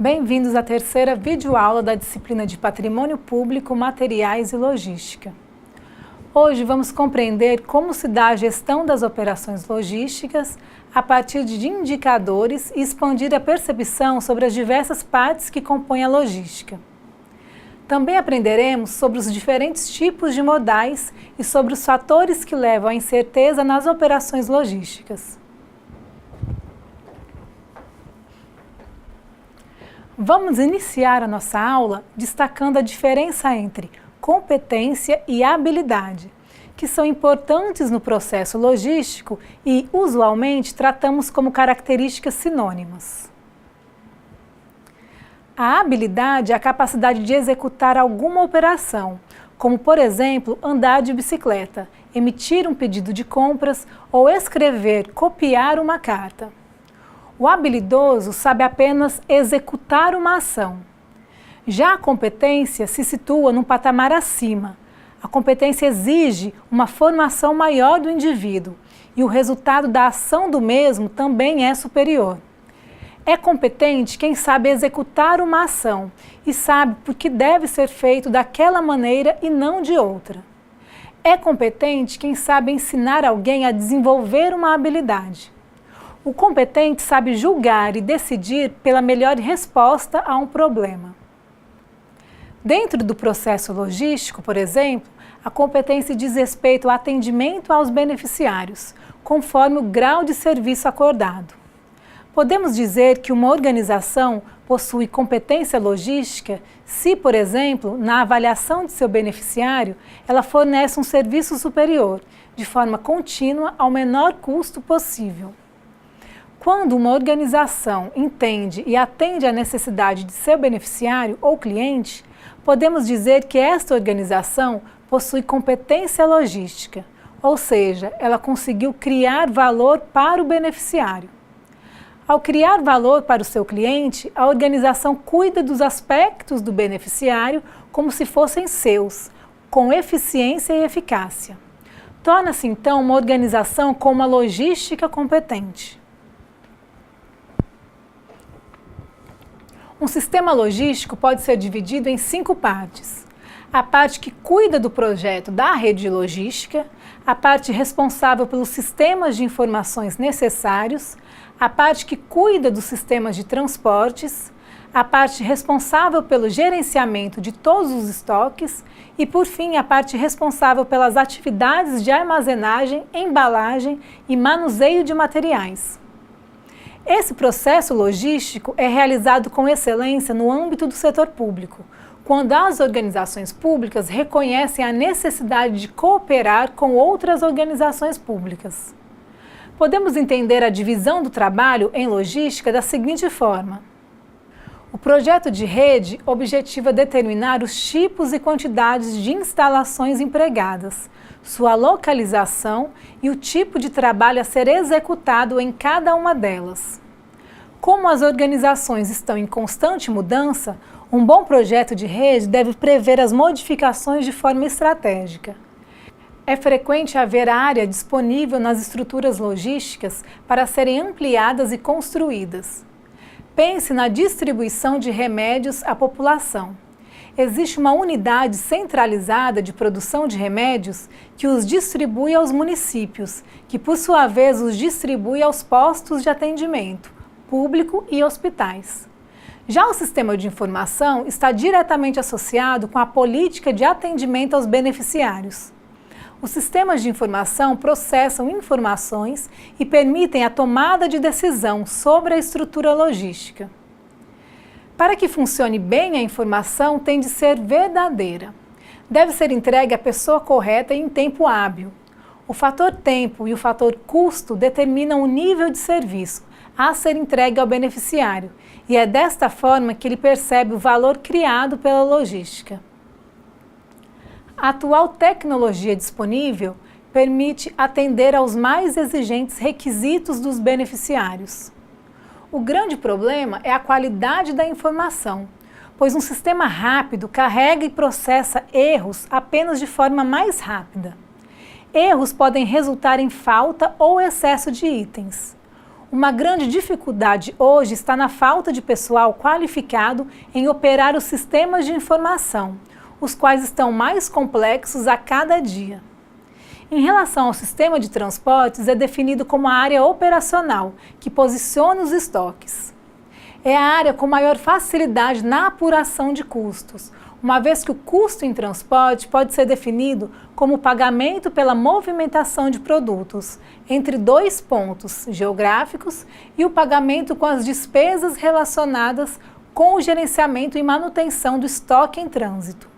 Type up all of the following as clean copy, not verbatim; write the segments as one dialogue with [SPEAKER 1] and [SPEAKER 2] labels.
[SPEAKER 1] Bem-vindos à terceira videoaula da disciplina de Patrimônio Público, Materiais e Logística. Hoje vamos compreender como se dá a gestão das operações logísticas a partir de indicadores e expandir a percepção sobre as diversas partes que compõem a logística. Também aprenderemos sobre os diferentes tipos de modais e sobre os fatores que levam à incerteza nas operações logísticas. Vamos iniciar a nossa aula destacando a diferença entre competência e habilidade, que são importantes no processo logístico e, usualmente, tratamos como características sinônimas. A habilidade é a capacidade de executar alguma operação, como, por exemplo, andar de bicicleta, emitir um pedido de compras ou escrever, copiar uma carta. O habilidoso sabe apenas executar uma ação. Já a competência se situa num patamar acima. A competência exige uma formação maior do indivíduo e o resultado da ação do mesmo também é superior. É competente quem sabe executar uma ação e sabe por que deve ser feito daquela maneira e não de outra. É competente quem sabe ensinar alguém a desenvolver uma habilidade. O competente sabe julgar e decidir pela melhor resposta a um problema. Dentro do processo logístico, por exemplo, a competência diz respeito ao atendimento aos beneficiários, conforme o grau de serviço acordado. Podemos dizer que uma organização possui competência logística se, por exemplo, na avaliação de seu beneficiário, ela fornece um serviço superior, de forma contínua ao menor custo possível. Quando uma organização entende e atende à necessidade de seu beneficiário ou cliente, podemos dizer que esta organização possui competência logística, ou seja, ela conseguiu criar valor para o beneficiário. Ao criar valor para o seu cliente, a organização cuida dos aspectos do beneficiário como se fossem seus, com eficiência e eficácia. Torna-se então uma organização com uma logística competente. Um sistema logístico pode ser dividido em 5 partes. A parte que cuida do projeto da rede logística, a parte responsável pelos sistemas de informações necessários, a parte que cuida dos sistemas de transportes, a parte responsável pelo gerenciamento de todos os estoques e, por fim, a parte responsável pelas atividades de armazenagem, embalagem e manuseio de materiais. Esse processo logístico é realizado com excelência no âmbito do setor público, quando as organizações públicas reconhecem a necessidade de cooperar com outras organizações públicas. Podemos entender a divisão do trabalho em logística da seguinte forma. O projeto de rede objetiva determinar os tipos e quantidades de instalações empregadas, sua localização e o tipo de trabalho a ser executado em cada uma delas. Como as organizações estão em constante mudança, um bom projeto de rede deve prever as modificações de forma estratégica. É frequente haver área disponível nas estruturas logísticas para serem ampliadas e construídas. Pense na distribuição de remédios à população. Existe uma unidade centralizada de produção de remédios que os distribui aos municípios, que por sua vez os distribui aos postos de atendimento, público e hospitais. Já o sistema de informação está diretamente associado com a política de atendimento aos beneficiários. Os sistemas de informação processam informações e permitem a tomada de decisão sobre a estrutura logística. Para que funcione bem a informação, tem de ser verdadeira. Deve ser entregue à pessoa correta e em tempo hábil. O fator tempo e o fator custo determinam o nível de serviço a ser entregue ao beneficiário, e é desta forma que ele percebe o valor criado pela logística. A atual tecnologia disponível permite atender aos mais exigentes requisitos dos beneficiários. O grande problema é a qualidade da informação, pois um sistema rápido carrega e processa erros apenas de forma mais rápida. Erros podem resultar em falta ou excesso de itens. Uma grande dificuldade hoje está na falta de pessoal qualificado em operar os sistemas de informação, os quais estão mais complexos a cada dia. Em relação ao sistema de transportes, é definido como a área operacional, que posiciona os estoques. É a área com maior facilidade na apuração de custos, uma vez que o custo em transporte pode ser definido como o pagamento pela movimentação de produtos, entre dois pontos geográficos, e o pagamento com as despesas relacionadas com o gerenciamento e manutenção do estoque em trânsito.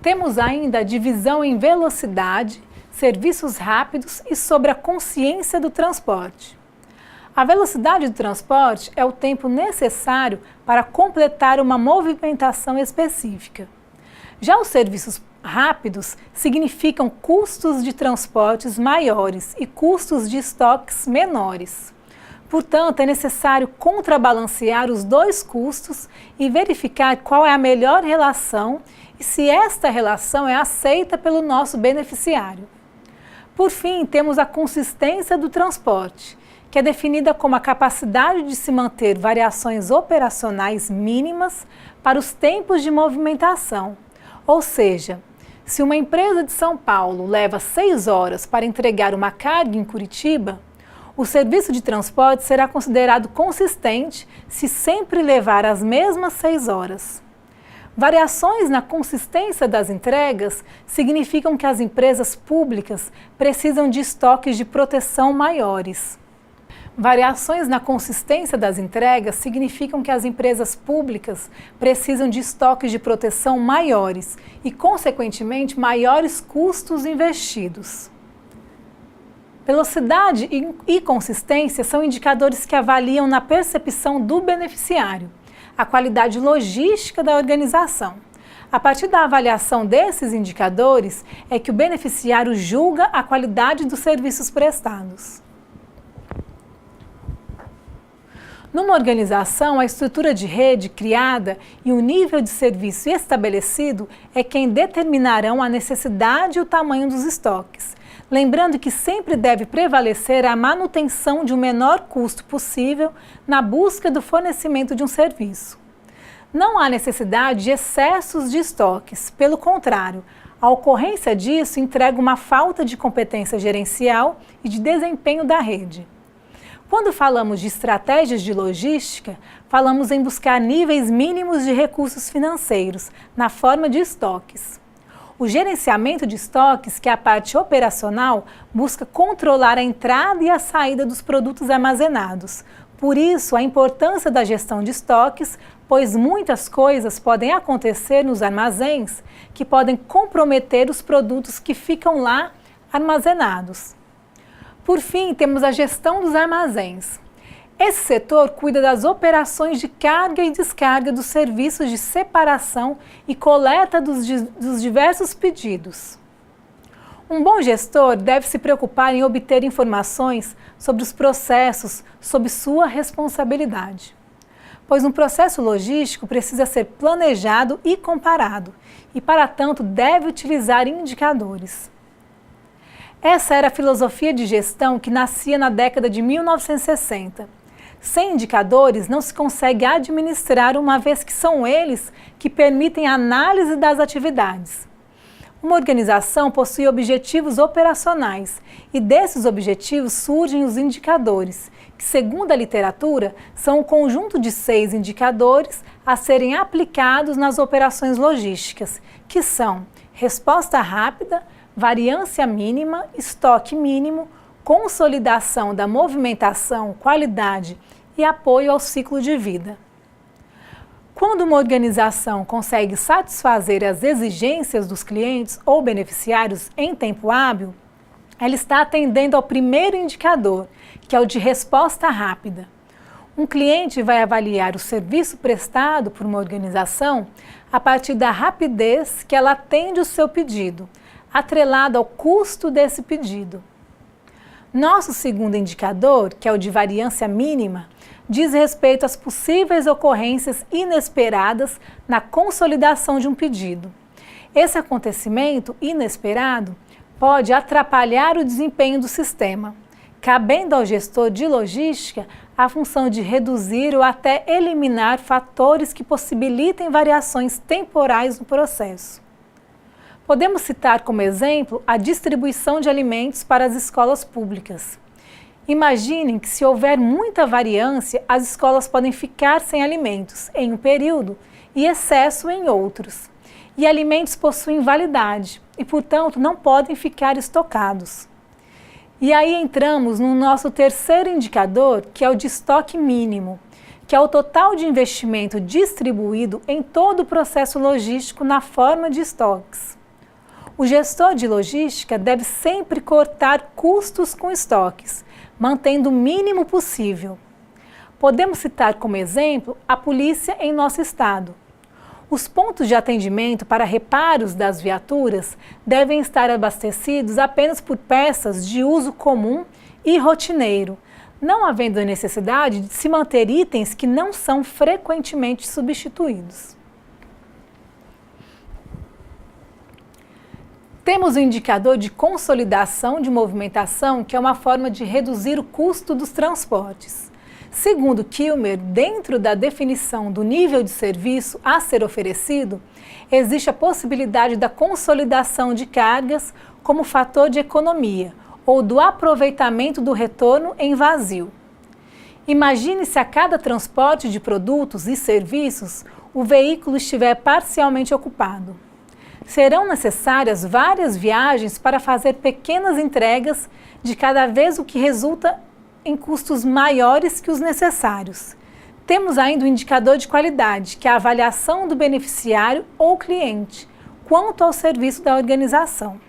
[SPEAKER 1] Temos ainda a divisão em velocidade, serviços rápidos e sobre a consciência do transporte. A velocidade do transporte é o tempo necessário para completar uma movimentação específica. Já os serviços rápidos significam custos de transportes maiores e custos de estoques menores. Portanto, é necessário contrabalancear os dois custos e verificar qual é a melhor relação e se esta relação é aceita pelo nosso beneficiário. Por fim, temos a consistência do transporte, que é definida como a capacidade de se manter variações operacionais mínimas para os tempos de movimentação. Ou seja, se uma empresa de São Paulo leva 6 horas para entregar uma carga em Curitiba, o serviço de transporte será considerado consistente se sempre levar as mesmas 6 horas. Variações na consistência das entregas significam que as empresas públicas precisam de estoques de proteção maiores. Variações na consistência das entregas significam que as empresas públicas precisam de estoques de proteção maiores e, consequentemente, maiores custos investidos. Velocidade e consistência são indicadores que avaliam na percepção do beneficiário a qualidade logística da organização. A partir da avaliação desses indicadores é que o beneficiário julga a qualidade dos serviços prestados. Numa organização, a estrutura de rede criada e o nível de serviço estabelecido é quem determinarão a necessidade e o tamanho dos estoques. Lembrando que sempre deve prevalecer a manutenção de um menor custo possível na busca do fornecimento de um serviço. Não há necessidade de excessos de estoques, pelo contrário, a ocorrência disso entrega uma falta de competência gerencial e de desempenho da rede. Quando falamos de estratégias de logística, falamos em buscar níveis mínimos de recursos financeiros, na forma de estoques. O gerenciamento de estoques, que é a parte operacional, busca controlar a entrada e a saída dos produtos armazenados. Por isso, a importância da gestão de estoques, pois muitas coisas podem acontecer nos armazéns que podem comprometer os produtos que ficam lá armazenados. Por fim, temos a gestão dos armazéns. Esse setor cuida das operações de carga e descarga dos serviços de separação e coleta dos diversos pedidos. Um bom gestor deve se preocupar em obter informações sobre os processos sob sua responsabilidade, pois um processo logístico precisa ser planejado e comparado, e para tanto deve utilizar indicadores. Essa era a filosofia de gestão que nascia na década de 1960. Sem indicadores, não se consegue administrar, uma vez que são eles que permitem a análise das atividades. Uma organização possui objetivos operacionais e desses objetivos surgem os indicadores, que, segundo a literatura, são um conjunto de 6 indicadores a serem aplicados nas operações logísticas, que são resposta rápida, variância mínima, estoque mínimo, consolidação da movimentação, qualidade e apoio ao ciclo de vida. Quando uma organização consegue satisfazer as exigências dos clientes ou beneficiários em tempo hábil, ela está atendendo ao primeiro indicador, que é o de resposta rápida. Um cliente vai avaliar o serviço prestado por uma organização a partir da rapidez que ela atende o seu pedido, atrelado ao custo desse pedido. Nosso segundo indicador, que é o de variância mínima, diz respeito às possíveis ocorrências inesperadas na consolidação de um pedido. Esse acontecimento inesperado pode atrapalhar o desempenho do sistema. cabendo ao gestor de logística a função de reduzir ou até eliminar fatores que possibilitem variações temporais no processo. Podemos citar como exemplo a distribuição de alimentos para as escolas públicas. Imaginem que, se houver muita variância, as escolas podem ficar sem alimentos em um período e excesso em outros. E alimentos possuem validade e, portanto, não podem ficar estocados. E aí entramos no nosso terceiro indicador, que é o de estoque mínimo, que é o total de investimento distribuído em todo o processo logístico na forma de estoques. O gestor de logística deve sempre cortar custos com estoques, mantendo o mínimo possível. Podemos citar como exemplo a polícia em nosso estado. Os pontos de atendimento para reparos das viaturas devem estar abastecidos apenas por peças de uso comum e rotineiro, não havendo necessidade de se manter itens que não são frequentemente substituídos. Temos o indicador de consolidação de movimentação, que é uma forma de reduzir o custo dos transportes. Segundo Kilmer, dentro da definição do nível de serviço a ser oferecido, existe a possibilidade da consolidação de cargas como fator de economia ou do aproveitamento do retorno em vazio. Imagine se a cada transporte de produtos e serviços o veículo estiver parcialmente ocupado. Serão necessárias várias viagens para fazer pequenas entregas de cada vez, o que resulta em custos maiores que os necessários. Temos ainda o indicador de qualidade, que é a avaliação do beneficiário ou cliente quanto ao serviço da organização.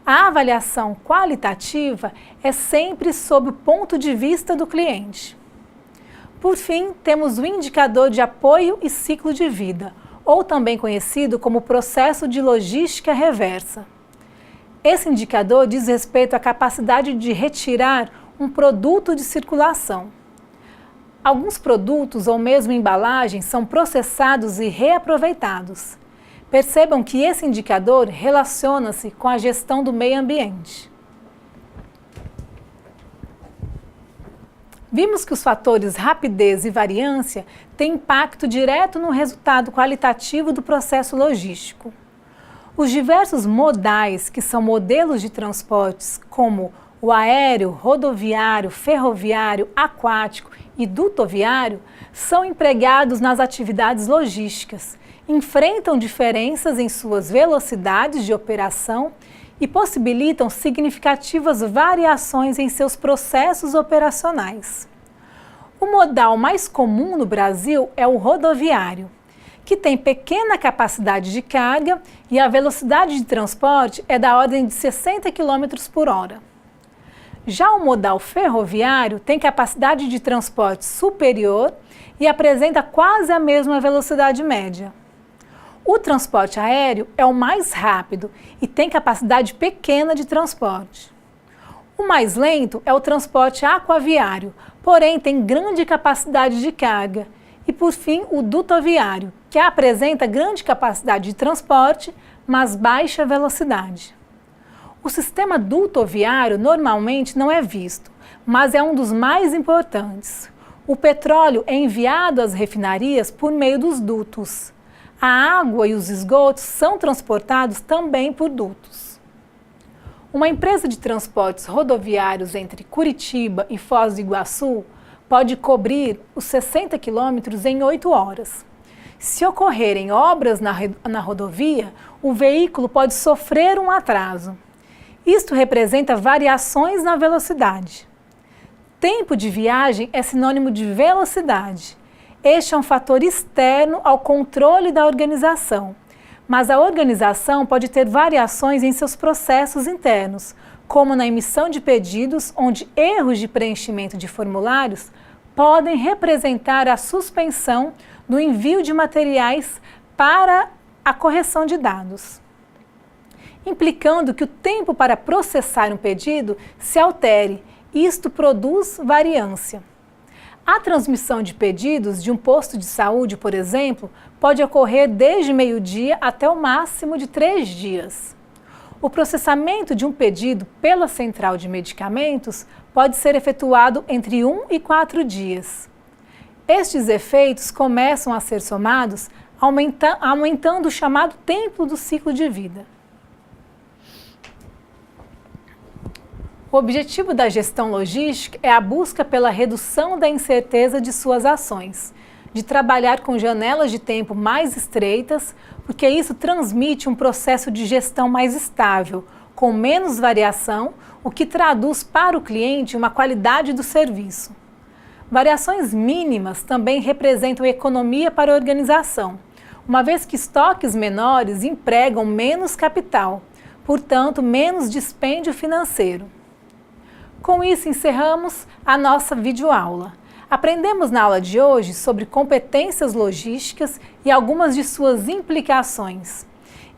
[SPEAKER 1] A avaliação qualitativa é sempre sob o ponto de vista do cliente. Por fim, temos o indicador de apoio e ciclo de vida, ou também conhecido como processo de logística reversa. Esse indicador diz respeito à capacidade de retirar um produto de circulação. Alguns produtos ou mesmo embalagens são processados e reaproveitados. Percebam que esse indicador relaciona-se com a gestão do meio ambiente. Vimos que os fatores rapidez e variância têm impacto direto no resultado qualitativo do processo logístico. Os diversos modais, que são modelos de transportes como o aéreo, rodoviário, ferroviário, aquático e dutoviário, são empregados nas atividades logísticas, enfrentam diferenças em suas velocidades de operação e possibilitam significativas variações em seus processos operacionais. O modal mais comum no Brasil é o rodoviário, que tem pequena capacidade de carga e a velocidade de transporte é da ordem de 60 km por hora. Já o modal ferroviário tem capacidade de transporte superior e apresenta quase a mesma velocidade média. O transporte aéreo é o mais rápido e tem capacidade pequena de transporte. O mais lento é o transporte aquaviário, porém tem grande capacidade de carga. E, por fim, o dutoviário, que apresenta grande capacidade de transporte, mas baixa velocidade. O sistema dutoviário normalmente não é visto, mas é um dos mais importantes. O petróleo é enviado às refinarias por meio dos dutos. A água e os esgotos são transportados também por dutos. Uma empresa de transportes rodoviários entre Curitiba e Foz do Iguaçu pode cobrir os 60 quilômetros em 8 horas. Se ocorrerem obras na rodovia, o veículo pode sofrer um atraso. Isto representa variações na velocidade. Tempo de viagem é sinônimo de velocidade. Este é um fator externo ao controle da organização, mas a organização pode ter variações em seus processos internos, como na emissão de pedidos, onde erros de preenchimento de formulários podem representar a suspensão do envio de materiais para a correção de dados, implicando que o tempo para processar um pedido se altere. Isto produz variância. A transmissão de pedidos de um posto de saúde, por exemplo, pode ocorrer desde meio-dia até o máximo de 3 dias. O processamento de um pedido pela central de medicamentos pode ser efetuado entre 1 e 4 dias. Estes efeitos começam a ser somados, aumentando o chamado tempo do ciclo de vida. O objetivo da gestão logística é a busca pela redução da incerteza de suas ações, de trabalhar com janelas de tempo mais estreitas, porque isso transmite um processo de gestão mais estável, com menos variação, o que traduz para o cliente uma qualidade do serviço. Variações mínimas também representam economia para a organização, uma vez que estoques menores empregam menos capital, portanto, menos dispêndio financeiro. Com isso, encerramos a nossa videoaula. Aprendemos na aula de hoje sobre competências logísticas e algumas de suas implicações.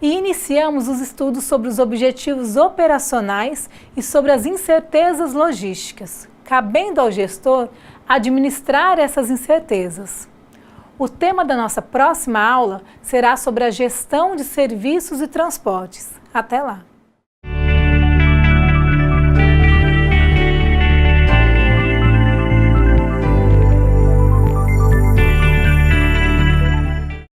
[SPEAKER 1] E iniciamos os estudos sobre os objetivos operacionais e sobre as incertezas logísticas, cabendo ao gestor administrar essas incertezas. O tema da nossa próxima aula será sobre a gestão de serviços e transportes. Até lá!